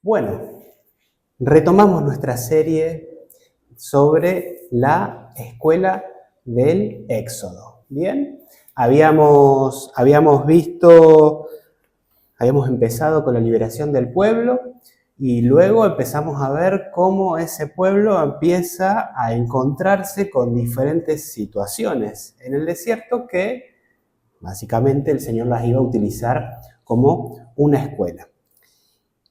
Bueno, retomamos nuestra serie sobre la escuela del Éxodo. Bien, habíamos empezado con la liberación del pueblo y luego empezamos a ver cómo ese pueblo empieza a encontrarse con diferentes situaciones en el desierto que básicamente el Señor las iba a utilizar como una escuela.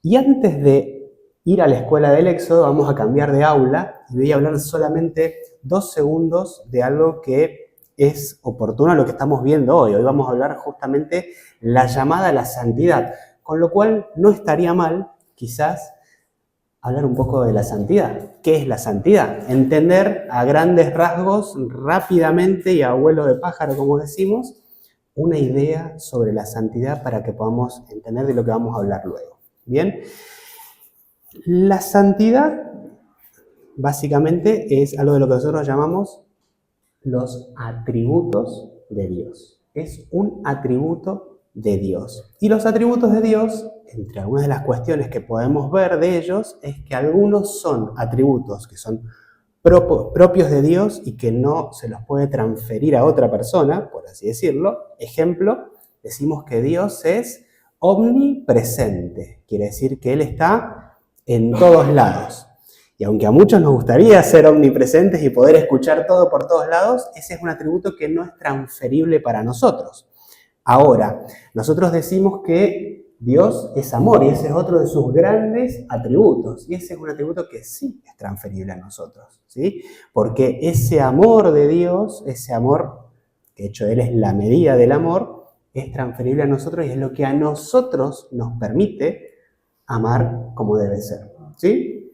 Y antes de ir a la escuela del Éxodo, vamos a cambiar de aula y voy a hablar solamente 2 segundos de algo que es oportuno a lo que estamos viendo hoy. Hoy vamos a hablar justamente la llamada a la santidad, con lo cual no estaría mal, quizás, hablar un poco de la santidad. ¿Qué es la santidad? Entender a grandes rasgos, rápidamente y a vuelo de pájaro, como decimos, una idea sobre la santidad para que podamos entender de lo que vamos a hablar luego. Bien, la santidad básicamente es algo de lo que nosotros llamamos los atributos de Dios. Es un atributo de Dios. Y los atributos de Dios, entre algunas de las cuestiones que podemos ver de ellos, es que algunos son atributos que son propios de Dios y que no se los puede transferir a otra persona, por así decirlo. Ejemplo, decimos que Dios es omnipresente, quiere decir que Él está en todos lados. Y aunque a muchos nos gustaría ser omnipresentes y poder escuchar todo por todos lados, ese es un atributo que no es transferible para nosotros. Ahora, nosotros decimos que Dios es amor y ese es otro de sus grandes atributos. Y ese es un atributo que sí es transferible a nosotros, ¿sí? Porque ese amor de Dios, ese amor, que de hecho Él es la medida del amor, es transferible a nosotros y es lo que a nosotros nos permite amar como debe ser, ¿sí?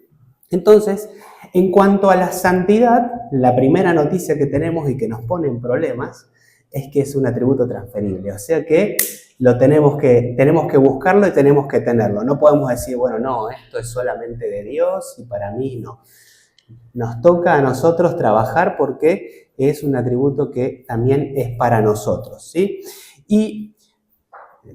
Entonces, en cuanto a la santidad, la primera noticia que tenemos y que nos pone en problemas es que es un atributo transferible, o sea que tenemos que buscarlo y tenemos que tenerlo. No podemos decir, bueno, no, esto es solamente de Dios y para mí no. Nos toca a nosotros trabajar porque es un atributo que también es para nosotros, ¿sí? Y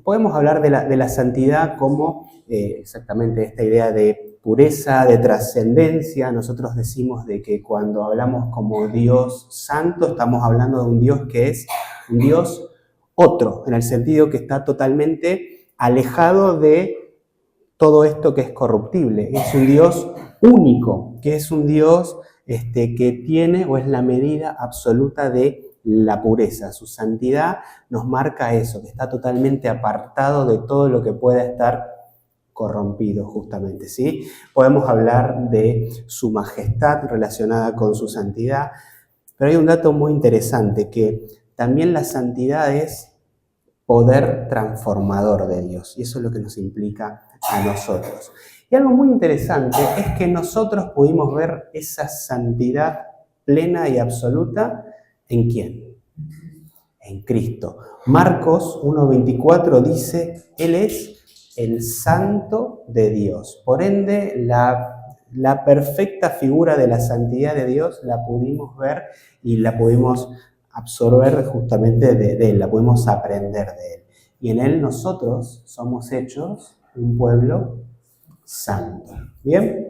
podemos hablar de la santidad como exactamente esta idea de pureza, de trascendencia. Nosotros decimos de que cuando hablamos como Dios santo, estamos hablando de un Dios que es un Dios otro, en el sentido que está totalmente alejado de todo esto que es corruptible. Es un Dios único, que es un Dios que tiene o es la medida absoluta de la pureza. Su santidad nos marca eso, que está totalmente apartado de todo lo que pueda estar corrompido, justamente, ¿sí? Podemos hablar de su majestad relacionada con su santidad, pero hay un dato muy interesante, que también la santidad es poder transformador de Dios, y eso es lo que nos implica a nosotros. Y algo muy interesante es que nosotros pudimos ver esa santidad plena y absoluta ¿en quién? En Cristo. Marcos 1:24 dice, Él es el santo de Dios. Por ende, la perfecta figura de la santidad de Dios la pudimos ver y la pudimos absorber justamente de Él, la pudimos aprender de Él. Y en Él nosotros somos hechos un pueblo santo. ¿Bien?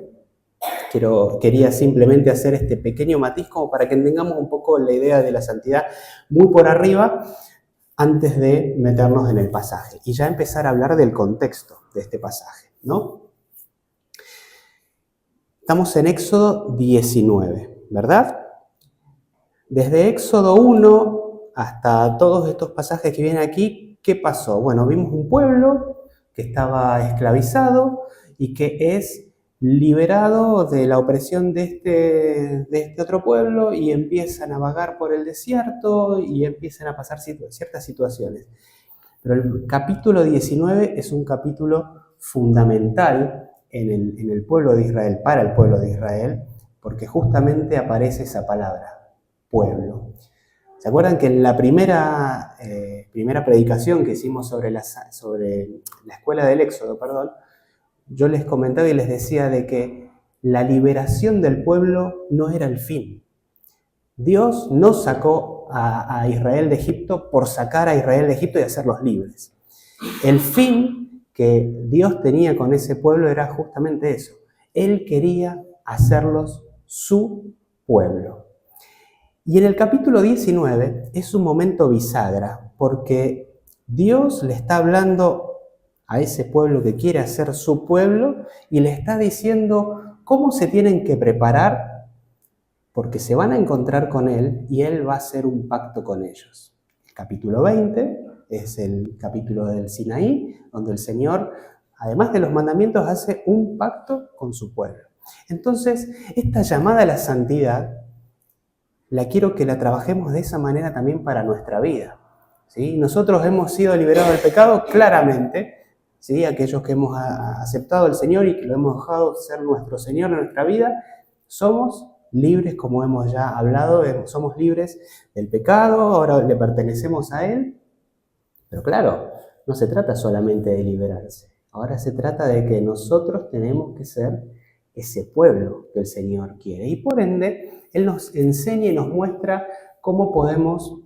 Quería simplemente hacer este pequeño matiz como para que tengamos un poco la idea de la santidad muy por arriba antes de meternos en el pasaje y ya empezar a hablar del contexto de este pasaje, ¿no? Estamos en Éxodo 19, ¿verdad? Desde Éxodo 1 hasta todos estos pasajes que vienen aquí, ¿qué pasó? Bueno, vimos un pueblo que estaba esclavizado y que es liberado de la opresión de este otro pueblo y empiezan a vagar por el desierto y empiezan a pasar ciertas situaciones. Pero el capítulo 19 es un capítulo fundamental en el pueblo de Israel, para el pueblo de Israel, porque justamente aparece esa palabra, pueblo. ¿Se acuerdan que en la primera predicación que hicimos sobre la escuela del Éxodo, yo les comentaba y les decía de que la liberación del pueblo no era el fin? Dios no sacó a Israel de Egipto por sacar a Israel de Egipto y hacerlos libres. El fin que Dios tenía con ese pueblo era justamente eso. Él quería hacerlos su pueblo. Y en el capítulo 19 es un momento bisagra, porque Dios le está hablando a ese pueblo que quiere hacer su pueblo y le está diciendo cómo se tienen que preparar, porque se van a encontrar con Él y Él va a hacer un pacto con ellos. El capítulo 20 es el capítulo del Sinaí, donde el Señor, además de los mandamientos, hace un pacto con su pueblo. Entonces, esta llamada a la santidad, la quiero que la trabajemos de esa manera también para nuestra vida. ¿Sí? Nosotros hemos sido liberados del pecado claramente, ¿sí? Aquellos que hemos aceptado al Señor y que lo hemos dejado ser nuestro Señor en nuestra vida, somos libres, como hemos ya hablado, somos libres del pecado, ahora le pertenecemos a Él. Pero claro, no se trata solamente de liberarse, ahora se trata de que nosotros tenemos que ser ese pueblo que el Señor quiere. Y por ende, Él nos enseña y nos muestra cómo podemos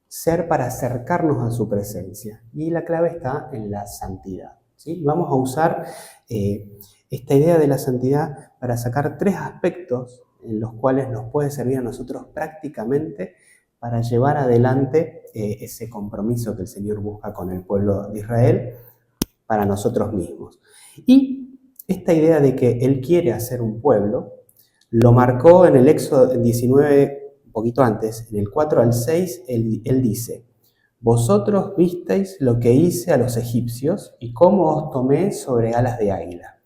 ser para acercarnos a su presencia. Y la clave está en la santidad. ¿Sí? Vamos a usar esta idea de la santidad para sacar 3 aspectos en los cuales nos puede servir a nosotros prácticamente para llevar adelante ese compromiso que el Señor busca con el pueblo de Israel para nosotros mismos. Y esta idea de que Él quiere hacer un pueblo, lo marcó en el Éxodo 19, un poquito antes, en el 4 al 6, él dice: vosotros visteis lo que hice a los egipcios y cómo os tomé sobre alas de águila,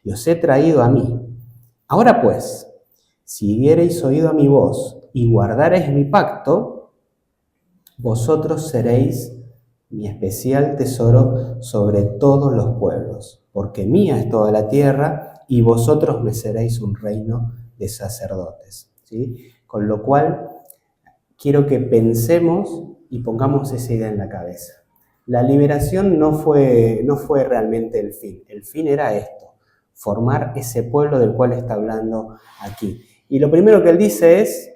y os he traído a mí. Ahora pues, si diereis oído a mi voz y guardareis mi pacto, vosotros seréis mi especial tesoro sobre todos los pueblos, porque mía es toda la tierra y vosotros me seréis un reino de sacerdotes. ¿Sí? Con lo cual, quiero que pensemos y pongamos esa idea en la cabeza. La liberación no fue realmente el fin. El fin era esto, formar ese pueblo del cual está hablando aquí. Y lo primero que él dice es: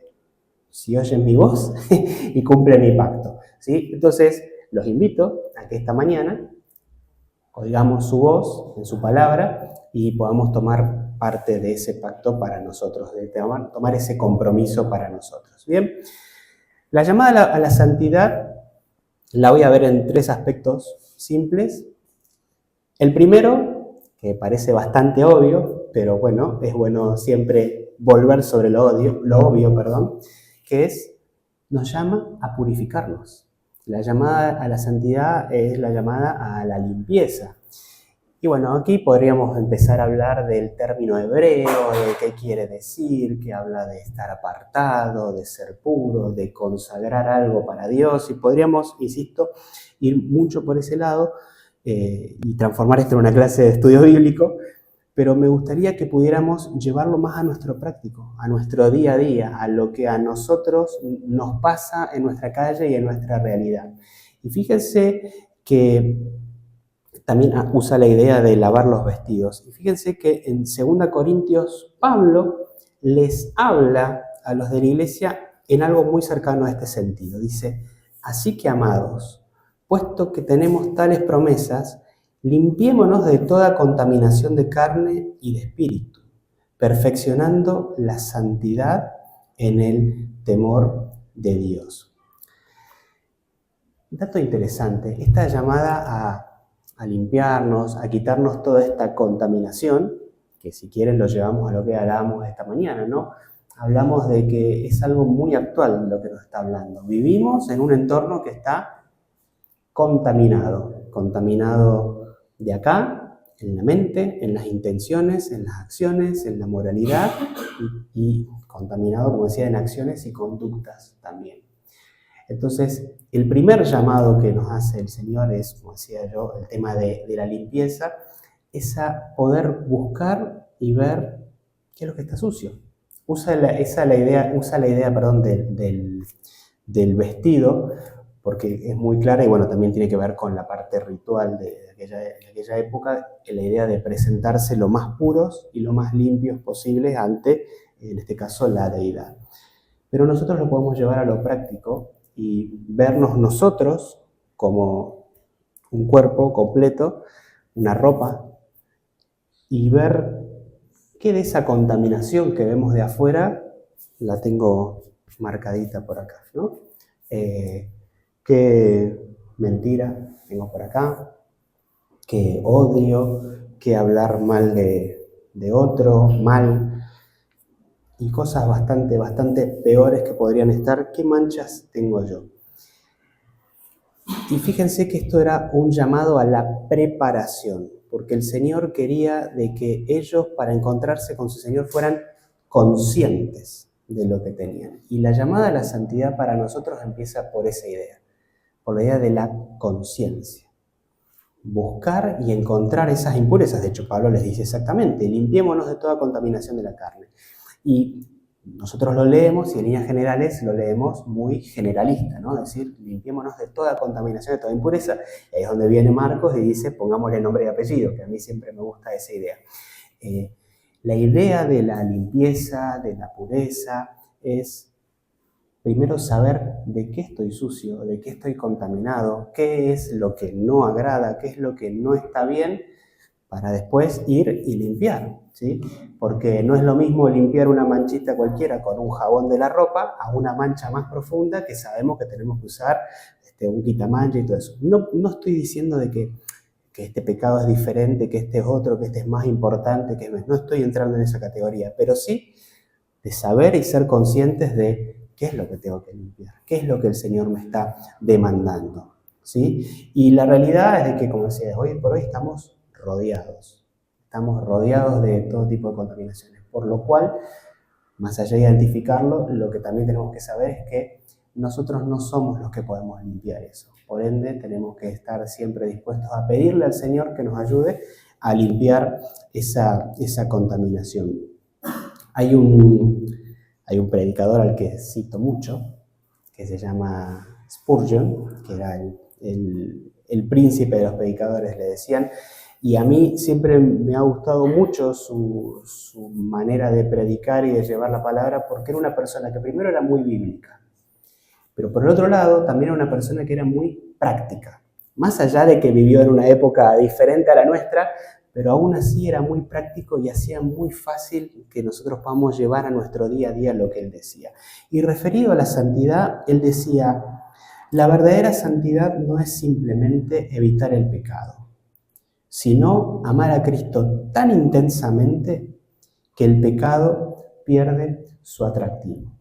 si oyen mi voz y cumplen mi pacto. ¿Sí? Entonces, los invito a que esta mañana oigamos su voz en su palabra y podamos tomar parte de ese pacto para nosotros, de tomar ese compromiso para nosotros. Bien, la llamada a la santidad la voy a ver en 3 aspectos simples. El primero, que parece bastante obvio, pero bueno, es bueno siempre volver sobre lo obvio, que es, nos llama a purificarnos. La llamada a la santidad es la llamada a la limpieza. Y bueno, aquí podríamos empezar a hablar del término hebreo, de qué quiere decir, que habla de estar apartado, de ser puro, de consagrar algo para Dios, y podríamos, insisto, ir mucho por ese lado y transformar esto en una clase de estudio bíblico, pero me gustaría que pudiéramos llevarlo más a nuestro práctico, a nuestro día a día, a lo que a nosotros nos pasa en nuestra calle y en nuestra realidad. Y fíjense que también usa la idea de lavar los vestidos. Y fíjense que en 2 Corintios, Pablo les habla a los de la iglesia en algo muy cercano a este sentido. Dice: así que, amados, puesto que tenemos tales promesas, limpiémonos de toda contaminación de carne y de espíritu, perfeccionando la santidad en el temor de Dios. Dato interesante, esta llamada a limpiarnos, a quitarnos toda esta contaminación, que si quieren lo llevamos a lo que hablábamos esta mañana, ¿no? Hablamos de que es algo muy actual lo que nos está hablando. Vivimos en un entorno que está contaminado de acá, en la mente, en las intenciones, en las acciones, en la moralidad y contaminado, como decía, en acciones y conductas también. Entonces, el primer llamado que nos hace el Señor es, como decía yo, el tema de la limpieza, es a poder buscar y ver qué es lo que está sucio. Usa la idea del vestido, porque es muy clara y bueno, también tiene que ver con la parte ritual de aquella época, la idea de presentarse lo más puros y lo más limpios posibles ante, en este caso, la deidad. Pero nosotros lo podemos llevar a lo práctico y vernos nosotros como un cuerpo completo una ropa y ver qué de esa contaminación que vemos de afuera la tengo marcadita por acá, ¿no? Qué mentira tengo por acá, qué odio, qué hablar mal de otro, mal, y cosas bastante peores que podrían estar. ¿Qué manchas tengo yo? Y fíjense que esto era un llamado a la preparación, porque el Señor quería de que ellos, para encontrarse con su Señor, fueran conscientes de lo que tenían. Y la llamada a la santidad para nosotros empieza por esa idea, por la idea de la conciencia. Buscar y encontrar esas impurezas. De hecho, Pablo les dice exactamente, limpiémonos de toda contaminación de la carne. Y nosotros lo leemos y en líneas generales lo leemos muy generalista, ¿no? Es decir, limpiémonos de toda contaminación, de toda impureza. Y ahí es donde viene Marcos y dice, pongámosle nombre y apellido, que a mí siempre me gusta esa idea. La idea de la limpieza, de la pureza, es primero saber de qué estoy sucio, de qué estoy contaminado, qué es lo que no agrada, qué es lo que no está bien, para después ir y limpiar, ¿sí? Porque no es lo mismo limpiar una manchita cualquiera con un jabón de la ropa a una mancha más profunda que sabemos que tenemos que usar un quitamancha y todo eso. No estoy diciendo de que este pecado es diferente, que este es otro, que este es más importante, no estoy entrando en esa categoría, pero sí de saber y ser conscientes de qué es lo que tengo que limpiar, qué es lo que el Señor me está demandando, ¿sí? Y la realidad es de que, como decía, hoy por hoy estamos rodeados de todo tipo de contaminaciones, por lo cual, más allá de identificarlo, lo que también tenemos que saber es que nosotros no somos los que podemos limpiar eso. Por ende, tenemos que estar siempre dispuestos a pedirle al Señor que nos ayude a limpiar esa contaminación. Hay un predicador al que cito mucho, que se llama Spurgeon, que era el príncipe de los predicadores, le decían, y a mí siempre me ha gustado mucho su manera de predicar y de llevar la palabra, porque era una persona que primero era muy bíblica, pero por el otro lado también era una persona que era muy práctica. Más allá de que vivió en una época diferente a la nuestra, pero aún así era muy práctico y hacía muy fácil que nosotros podamos llevar a nuestro día a día lo que él decía. Y referido a la santidad, él decía, la verdadera santidad no es simplemente evitar el pecado, sino amar a Cristo tan intensamente que el pecado pierde su atractivo.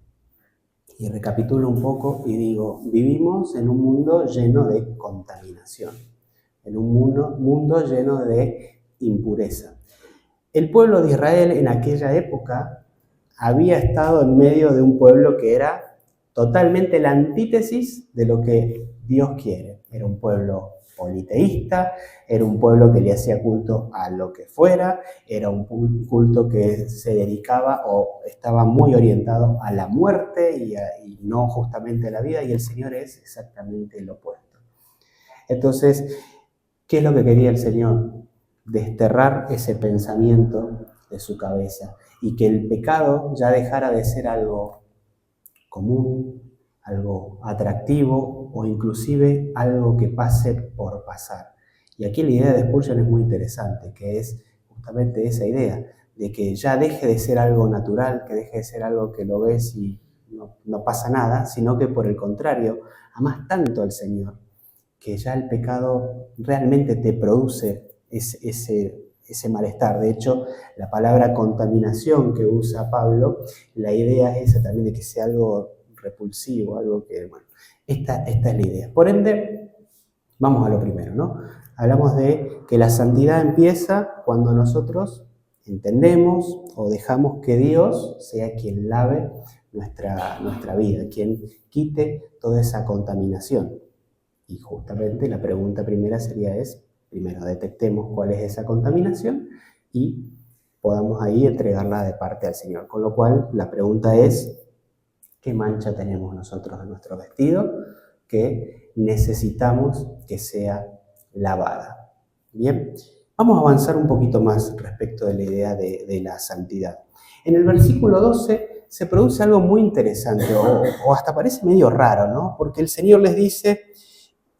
Y recapitulo un poco y digo, vivimos en un mundo lleno de contaminación, en un mundo lleno de impureza. El pueblo de Israel en aquella época había estado en medio de un pueblo que era totalmente la antítesis de lo que Dios quiere. Era un pueblo politeísta, era un pueblo que le hacía culto a lo que fuera, era un culto que se dedicaba o estaba muy orientado a la muerte y no justamente a la vida, y el Señor es exactamente lo opuesto. Entonces, ¿qué es lo que quería el Señor? Desterrar ese pensamiento de su cabeza y que el pecado ya dejara de ser algo común, algo atractivo o inclusive algo que pase por pasar. Y aquí la idea de Spurgeon es muy interesante, que es justamente esa idea de que ya deje de ser algo natural, que deje de ser algo que lo ves y no pasa nada, sino que por el contrario, amas tanto al Señor, que ya el pecado realmente te produce ese malestar. De hecho, la palabra contaminación que usa Pablo, la idea es esa también de que sea algo repulsivo, algo que, bueno, esta es la idea. Por ende, vamos a lo primero, ¿no? Hablamos de que la santidad empieza cuando nosotros entendemos o dejamos que Dios sea quien lave nuestra vida, quien quite toda esa contaminación. Y justamente la pregunta primera sería primero detectemos cuál es esa contaminación y podamos ahí entregarla de parte al Señor. Con lo cual la pregunta es, ¿qué mancha tenemos nosotros en nuestro vestido que necesitamos que sea lavada? Bien, vamos a avanzar un poquito más respecto de la idea de la santidad. En el versículo 12 se produce algo muy interesante o hasta parece medio raro, ¿no? Porque el Señor les dice,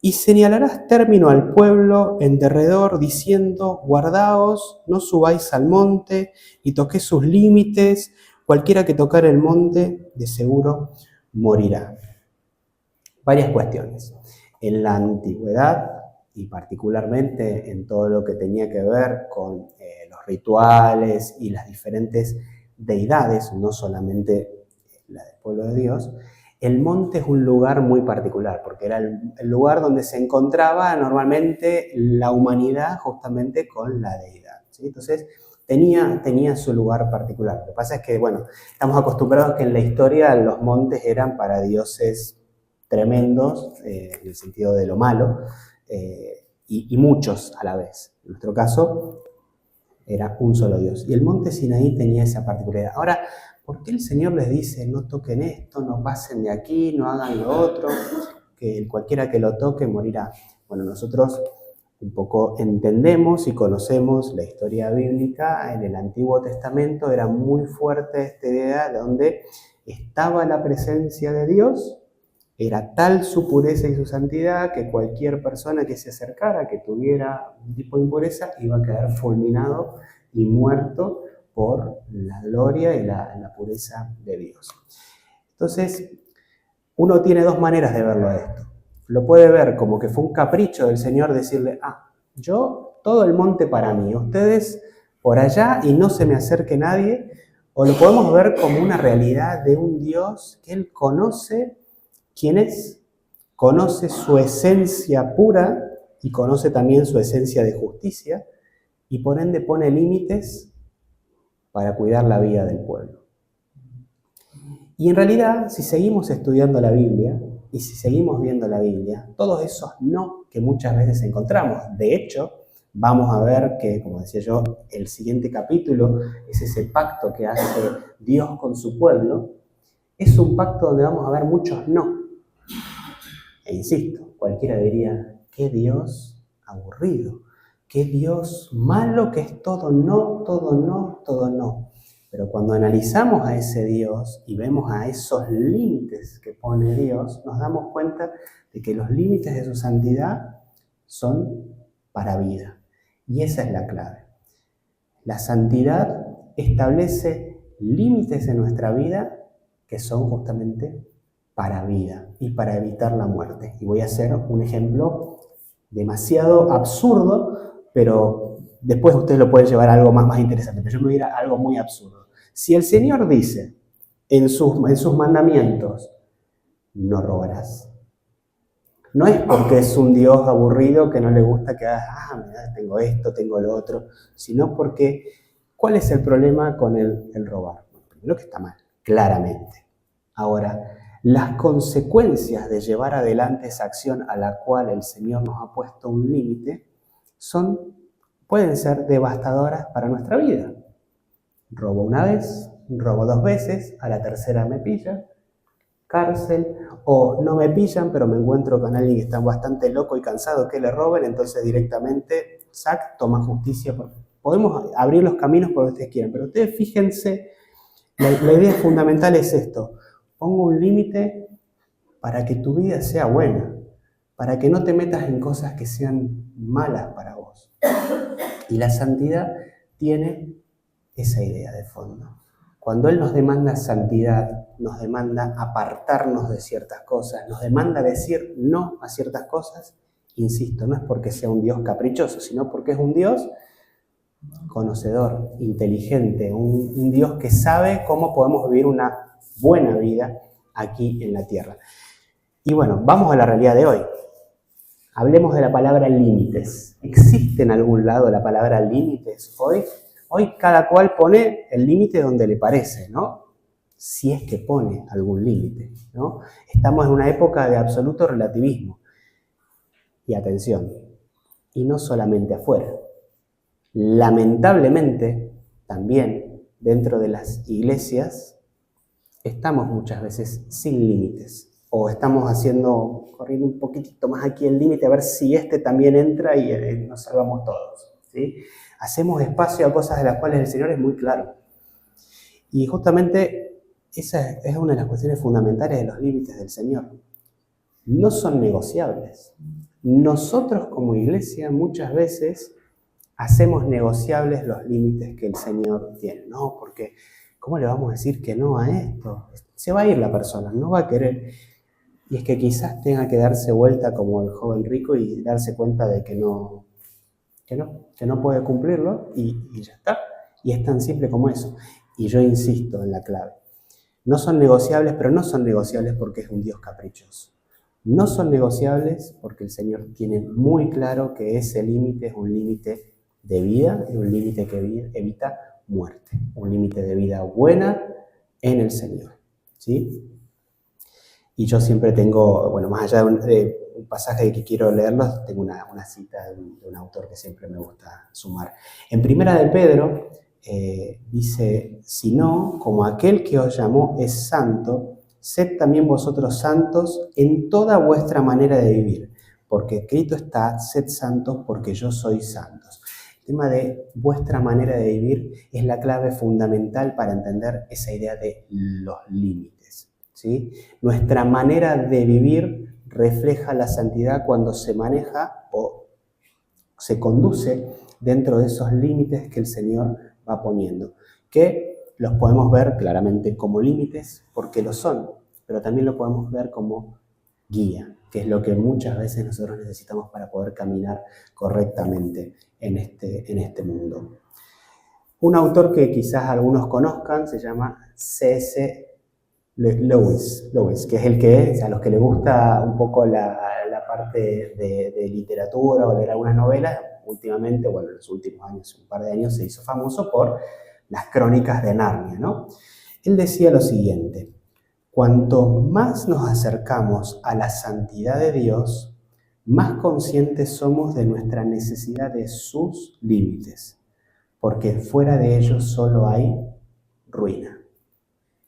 Y señalarás término al pueblo en derredor, diciendo, guardaos, no subáis al monte, y toquéis sus límites, cualquiera que tocar el monte, de seguro morirá. Varias cuestiones. En la antigüedad, y particularmente en todo lo que tenía que ver con los rituales y las diferentes deidades, no solamente la del pueblo de Dios, el monte es un lugar muy particular, porque era el lugar donde se encontraba normalmente la humanidad justamente con la deidad, ¿sí? Entonces tenía su lugar particular. Lo que pasa es que, bueno, estamos acostumbrados que en la historia los montes eran para dioses tremendos, en el sentido de lo malo, y muchos a la vez. En nuestro caso era un solo Dios. Y el monte Sinaí tenía esa particularidad. Ahora, ¿por qué el Señor les dice, no toquen esto, no pasen de aquí, no hagan lo otro, que cualquiera que lo toque morirá? Bueno, nosotros un poco entendemos y conocemos la historia bíblica. En el Antiguo Testamento era muy fuerte esta idea de donde estaba la presencia de Dios. Era tal su pureza y su santidad que cualquier persona que se acercara, que tuviera un tipo de impureza, iba a quedar fulminado y muerto por la gloria y la pureza de Dios. Entonces, uno tiene dos maneras de verlo a esto. Lo puede ver como que fue un capricho del Señor decirle, yo, todo el monte para mí, ustedes por allá y no se me acerque nadie, o lo podemos ver como una realidad de un Dios que Él conoce quién es, conoce su esencia pura y conoce también su esencia de justicia y por ende pone límites para cuidar la vida del pueblo. Y en realidad, si seguimos estudiando la Biblia y si seguimos viendo la Biblia, todos esos no que muchas veces encontramos. De hecho, vamos a ver que, como decía yo, el siguiente capítulo es ese pacto que hace Dios con su pueblo. Es un pacto donde vamos a ver muchos no. E insisto, cualquiera diría, qué Dios aburrido, qué Dios malo que es todo no, todo no, todo no. Pero cuando analizamos a ese Dios y vemos a esos límites que pone Dios, nos damos cuenta de que los límites de su santidad son para vida. Y esa es la clave. La santidad establece límites en nuestra vida que son justamente para vida y para evitar la muerte. Y voy a hacer un ejemplo demasiado absurdo, pero después ustedes lo pueden llevar a algo más interesante. Pero yo me voy a ir a algo muy absurdo. Si el Señor dice en sus mandamientos, no robarás, no es porque es un Dios aburrido que no le gusta que hagas, mira, tengo esto, tengo lo otro, sino porque, ¿cuál es el problema con el robar? Bueno, primero que está mal, claramente. Ahora, las consecuencias de llevar adelante esa acción a la cual el Señor nos ha puesto un límite pueden ser devastadoras para nuestra vida. Robo una vez, robo dos veces, a la tercera me pillan, cárcel, o no me pillan, pero me encuentro con alguien que está bastante loco y cansado que le roben, entonces directamente, toma justicia. Podemos abrir los caminos por donde ustedes quieran, pero ustedes fíjense, la idea fundamental es esto. Pongo un límite para que tu vida sea buena, para que no te metas en cosas que sean malas para vos. Y la santidad tiene esa idea de fondo. Cuando Él nos demanda santidad, nos demanda apartarnos de ciertas cosas, nos demanda decir no a ciertas cosas, insisto, no es porque sea un Dios caprichoso, sino porque es un Dios conocedor, inteligente, un Dios que sabe cómo podemos vivir una buena vida aquí en la tierra. Y bueno, vamos a la realidad de hoy. Hablemos de la palabra límites. ¿Existe en algún lado la palabra límites hoy? Hoy cada cual pone el límite donde le parece, ¿no? Si es que pone algún límite, ¿no? Estamos en una época de absoluto relativismo. Y atención, y no solamente afuera. Lamentablemente, también dentro de las iglesias, estamos muchas veces sin límites. O estamos corriendo un poquitito más aquí el límite a ver si este también entra y nos salvamos todos, ¿sí? Hacemos espacio a cosas de las cuales el Señor es muy claro. Y justamente esa es una de las cuestiones fundamentales de los límites del Señor. no son negociables. Nosotros como iglesia muchas veces hacemos negociables los límites que el Señor tiene. No, porque ¿cómo le vamos a decir que no a esto? Se va a ir la persona, no va a querer. Y es que quizás tenga que darse vuelta como el joven rico y darse cuenta de que no puede cumplirlo y ya está. Y es tan simple como eso. Y yo insisto en la clave. No son negociables, pero no son negociables porque es un Dios caprichoso. No son negociables porque el Señor tiene muy claro que ese límite es un límite de vida y un límite que evita muerte. Un límite de vida buena en el Señor. ¿Sí? Y yo siempre tengo, bueno, más allá de un pasaje que quiero leerlos, tengo una cita de un autor que siempre me gusta sumar. En Primera de Pedro dice, sino como aquel que os llamó es santo, sed también vosotros santos en toda vuestra manera de vivir, porque escrito está, sed santos porque yo soy santos. El tema de vuestra manera de vivir es la clave fundamental para entender esa idea de los límites. ¿Sí? Nuestra manera de vivir refleja la santidad cuando se maneja o se conduce dentro de esos límites que el Señor va poniendo, que los podemos ver claramente como límites porque lo son, pero también lo podemos ver como guía, que es lo que muchas veces nosotros necesitamos para poder caminar correctamente en este mundo. Un autor que quizás algunos conozcan se llama C.S. Lewis, que es el que, a los que les gusta un poco la parte de literatura o leer algunas novelas, últimamente, bueno, en los últimos años, un par de años, se hizo famoso por las crónicas de Narnia, ¿no? Él decía lo siguiente, cuanto más nos acercamos a la santidad de Dios, más conscientes somos de nuestra necesidad de sus límites, porque fuera de ellos solo hay ruina.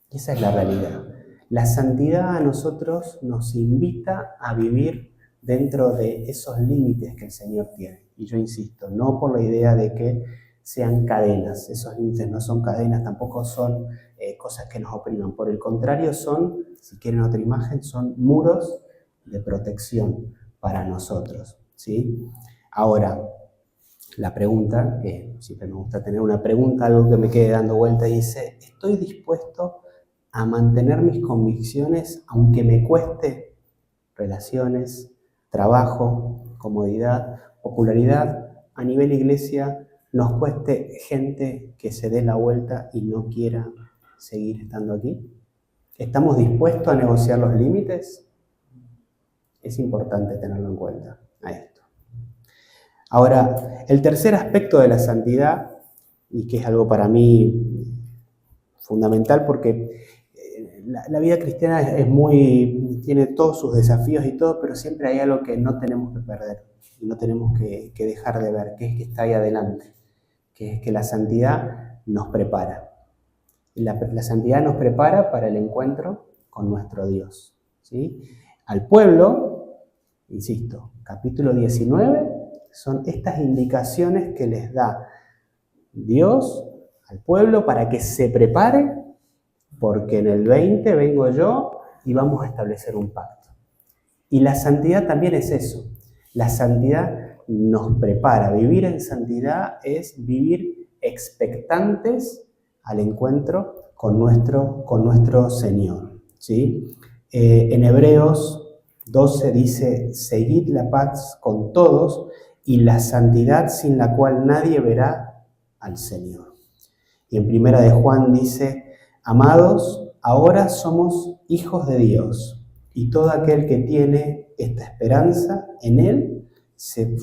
Esa es la realidad. La santidad a nosotros nos invita a vivir dentro de esos límites que el Señor tiene. Y yo insisto, no por la idea de que sean cadenas. Esos límites no son cadenas, tampoco son cosas que nos opriman. Por el contrario, son, si quieren otra imagen, son muros de protección para nosotros. ¿Sí? Ahora, la pregunta, que siempre me gusta tener una pregunta, algo que me quede dando vuelta, dice, ¿estoy dispuesto a mantener mis convicciones aunque me cueste relaciones, trabajo, comodidad, popularidad, a nivel iglesia, nos cueste gente que se dé la vuelta y no quiera seguir estando aquí? ¿Estamos dispuestos a negociar los límites? Es importante tenerlo en cuenta a esto. Ahora, el tercer aspecto de la santidad, y que es algo para mí fundamental porque la vida cristiana tiene todos sus desafíos y todo, pero siempre hay algo que no tenemos que perder y no tenemos que dejar de ver, que es que está ahí adelante, que es que la santidad nos prepara. La santidad nos prepara para el encuentro con nuestro Dios. ¿Sí? Al pueblo, insisto, capítulo 19, son estas indicaciones que les da Dios al pueblo para que se prepare, porque en el 20 vengo yo y vamos a establecer un pacto. Y la santidad también es eso. La santidad nos prepara. Vivir en santidad es vivir expectantes al encuentro con nuestro Señor. ¿Sí? En Hebreos 12 dice, seguid la paz con todos y la santidad sin la cual nadie verá al Señor. Y en Primera de Juan dice, amados, ahora somos hijos de Dios, y todo aquel que tiene esta esperanza en Él se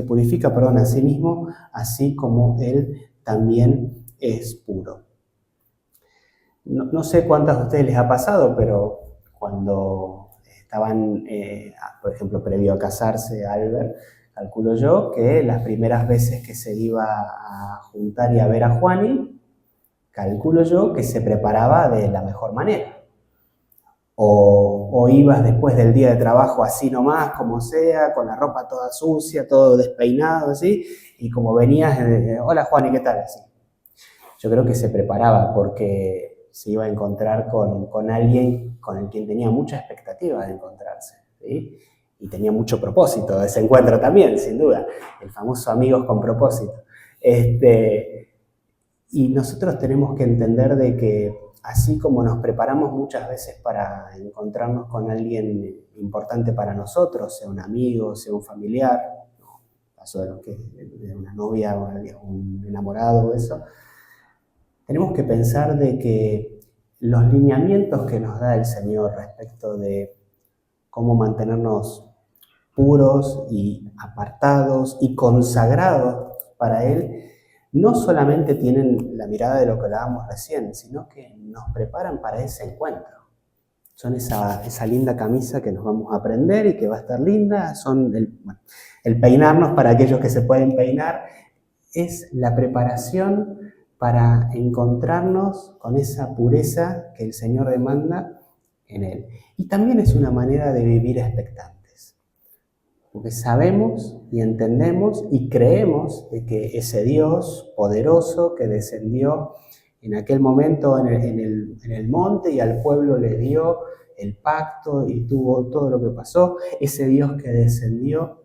purifica a sí mismo, así como Él también es puro. No sé cuántas a ustedes les ha pasado, pero cuando estaban, por ejemplo, previo a casarse, Albert, calculo yo que las primeras veces que se iba a juntar y a ver a Juani, calculo yo que se preparaba de la mejor manera. O ibas después del día de trabajo así nomás, como sea, con la ropa toda sucia, todo despeinado, así, y como venías, hola Juani, ¿qué tal? Así. Yo creo que se preparaba porque se iba a encontrar con alguien con el quien tenía mucha expectativa de encontrarse. ¿sí? Y tenía mucho propósito ese encuentro también, sin duda, el famoso amigos con propósito. Y nosotros tenemos que entender de que así como nos preparamos muchas veces para encontrarnos con alguien importante para nosotros, sea un amigo, sea un familiar, caso de una novia o un enamorado o eso, tenemos que pensar de que los lineamientos que nos da el Señor respecto de cómo mantenernos puros y apartados y consagrados para Él, no solamente tienen la mirada de lo que hablábamos recién, sino que nos preparan para ese encuentro. Son esa linda camisa que nos vamos a prender y que va a estar linda, son el peinarnos para aquellos que se pueden peinar, es la preparación para encontrarnos con esa pureza que el Señor demanda en Él. Y también es una manera de vivir expectantes, porque sabemos y entendemos y creemos de que ese Dios poderoso que descendió en aquel momento en el monte y al pueblo le dio el pacto y tuvo todo lo que pasó, ese Dios que descendió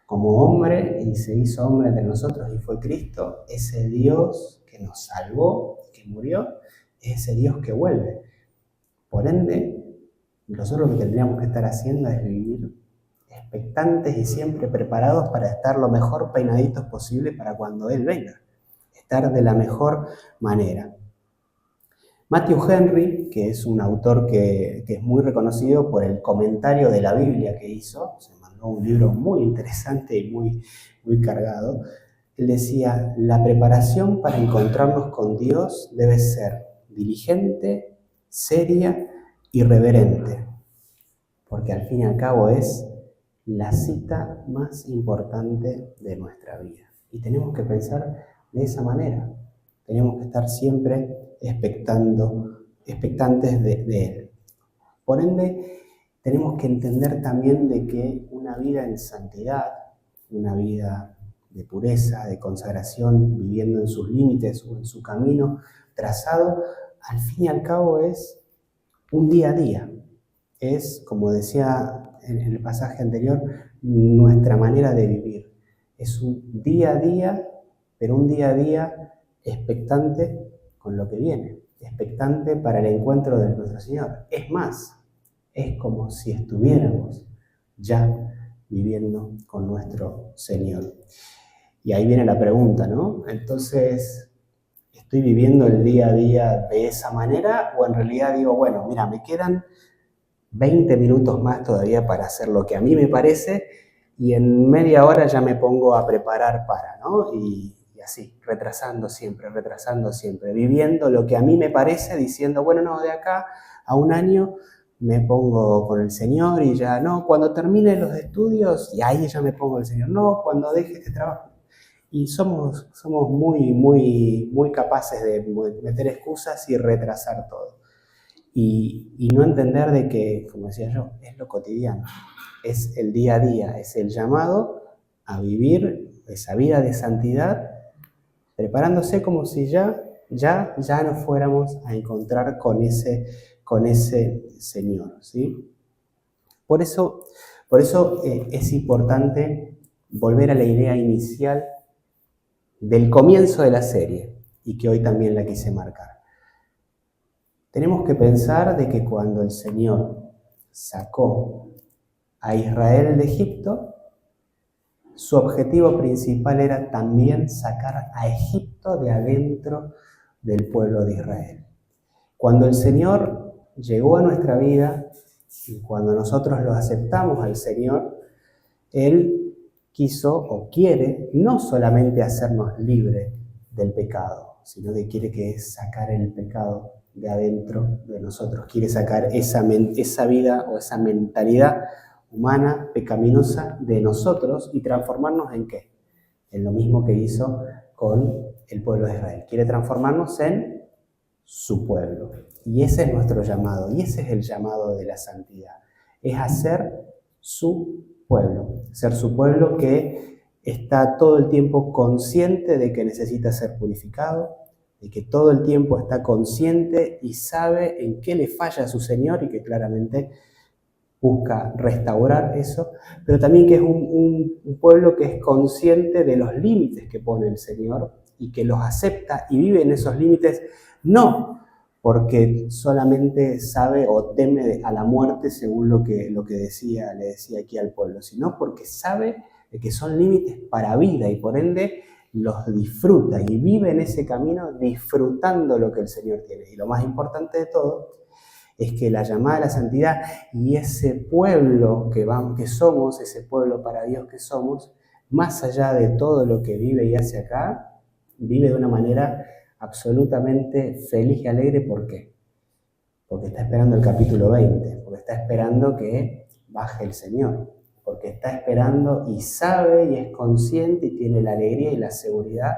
como hombre y se hizo hombre entre nosotros y fue Cristo, ese Dios que nos salvó, que murió, es ese Dios que vuelve. Por ende, nosotros lo que tendríamos que estar haciendo es vivir expectantes y siempre preparados para estar lo mejor peinaditos posible para cuando Él venga, estar de la mejor manera. Matthew Henry, que es un autor que es muy reconocido por el comentario de la Biblia que hizo, se mandó un libro muy interesante y muy cargado, él decía, la preparación para encontrarnos con Dios debe ser diligente, seria y reverente, porque al fin y al cabo es la cita más importante de nuestra vida. Y tenemos que pensar de esa manera. Tenemos que estar siempre expectantes de Él. Por ende, tenemos que entender también de que una vida en santidad, una vida de pureza, de consagración, viviendo en sus límites o en su camino trazado, al fin y al cabo es un día a día. Es, como decía en el pasaje anterior, nuestra manera de vivir. Es un día a día, pero un día a día expectante con lo que viene, expectante para el encuentro de nuestro Señor. Es más, es como si estuviéramos ya viviendo con nuestro Señor. Y ahí viene la pregunta, ¿no? Entonces, ¿estoy viviendo el día a día de esa manera? O en realidad digo, bueno, mira, me quedan 20 minutos más todavía para hacer lo que a mí me parece y en media hora ya me pongo a preparar para, ¿no? Y así, retrasando siempre, viviendo lo que a mí me parece, diciendo, bueno, no, de acá a un año me pongo con el Señor y ya, no, cuando termine los estudios y ahí ya me pongo con el Señor, no, cuando deje este trabajo. Y somos muy capaces de meter excusas y retrasar todo. Y no entender de que, como decía yo, es lo cotidiano, es el día a día, es el llamado a vivir esa vida de santidad, preparándose como si ya nos fuéramos a encontrar con ese Señor, ¿sí? Por eso es importante volver a la idea inicial del comienzo de la serie y que hoy también la quise marcar. Tenemos que pensar de que cuando el Señor sacó a Israel de Egipto, su objetivo principal era también sacar a Egipto de adentro del pueblo de Israel. Cuando el Señor llegó a nuestra vida y cuando nosotros lo aceptamos al Señor, Él quiso o quiere no solamente hacernos libres del pecado, sino que quiere que es sacar el pecado de adentro de nosotros. Quiere sacar esa vida o esa mentalidad humana, pecaminosa de nosotros y transformarnos ¿en qué? En lo mismo que hizo con el pueblo de Israel. Quiere transformarnos en su pueblo. Y ese es nuestro llamado, y ese es el llamado de la santidad. Es hacer su pueblo, ser su pueblo que está todo el tiempo consciente de que necesita ser purificado, de que todo el tiempo está consciente y sabe en qué le falla a su Señor y que claramente busca restaurar eso, pero también que es un pueblo que es consciente de los límites que pone el Señor y que los acepta y vive en esos límites, no porque solamente sabe o teme a la muerte según lo que le decía aquí al pueblo, sino porque sabe de que son límites para vida y por ende los disfruta y vive en ese camino disfrutando lo que el Señor tiene. Y lo más importante de todo es que la llamada a la santidad y ese pueblo que somos, ese pueblo para Dios que somos, más allá de todo lo que vive y hace acá, vive de una manera absolutamente feliz y alegre. ¿Por qué? Porque está esperando el capítulo 20, porque está esperando que baje el Señor, porque está esperando y sabe y es consciente y tiene la alegría y la seguridad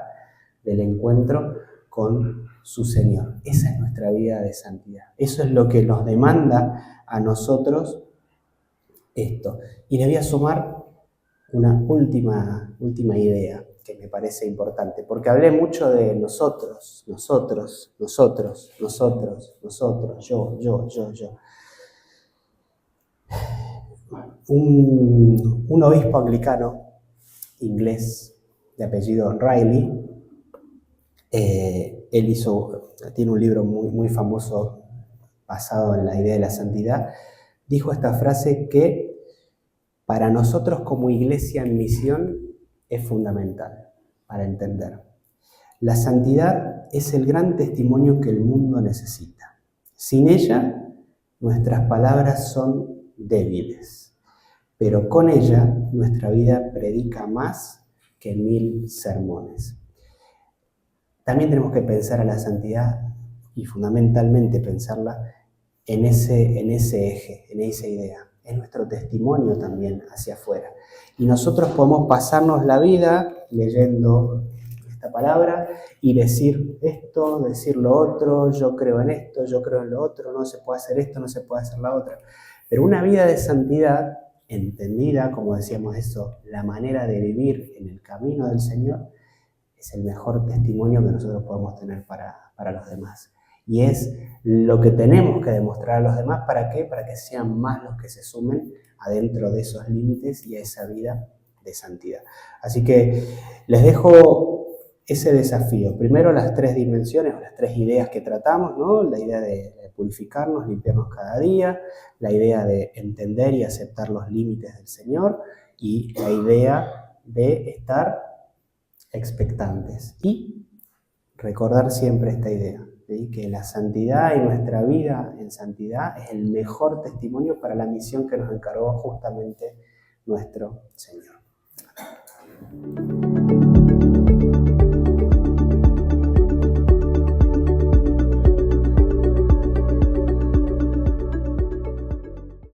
del encuentro con su Señor. Esa es nuestra vida de santidad. Eso es lo que nos demanda a nosotros esto. Y le voy a sumar una última idea que me parece importante, porque hablé mucho de nosotros, yo. Un obispo anglicano inglés de apellido Riley, él tiene un libro muy famoso basado en la idea de la santidad, dijo esta frase que para nosotros como iglesia en misión es fundamental para entender. La santidad es el gran testimonio que el mundo necesita. Sin ella, nuestras palabras son débiles, pero con ella nuestra vida predica más que 1000 sermones. También tenemos que pensar a la santidad y fundamentalmente pensarla en ese eje, en esa idea. Es nuestro testimonio también hacia afuera. Y nosotros podemos pasarnos la vida leyendo esta palabra y decir esto, decir lo otro, yo creo en esto, yo creo en lo otro, no se puede hacer esto, no se puede hacer la otra. Pero una vida de santidad, entendida, como decíamos eso, la manera de vivir en el camino del Señor, es el mejor testimonio que nosotros podemos tener para los demás. Y es lo que tenemos que demostrar a los demás. ¿Para qué? Para que sean más los que se sumen adentro de esos límites y a esa vida de santidad. Así que les dejo ese desafío. Primero las 3 dimensiones o las 3 ideas que tratamos, ¿no? La idea de purificarnos, limpiarnos cada día, la idea de entender y aceptar los límites del Señor y la idea de estar expectantes y recordar siempre esta idea, ¿sí? Que la santidad y nuestra vida en santidad es el mejor testimonio para la misión que nos encargó justamente nuestro Señor.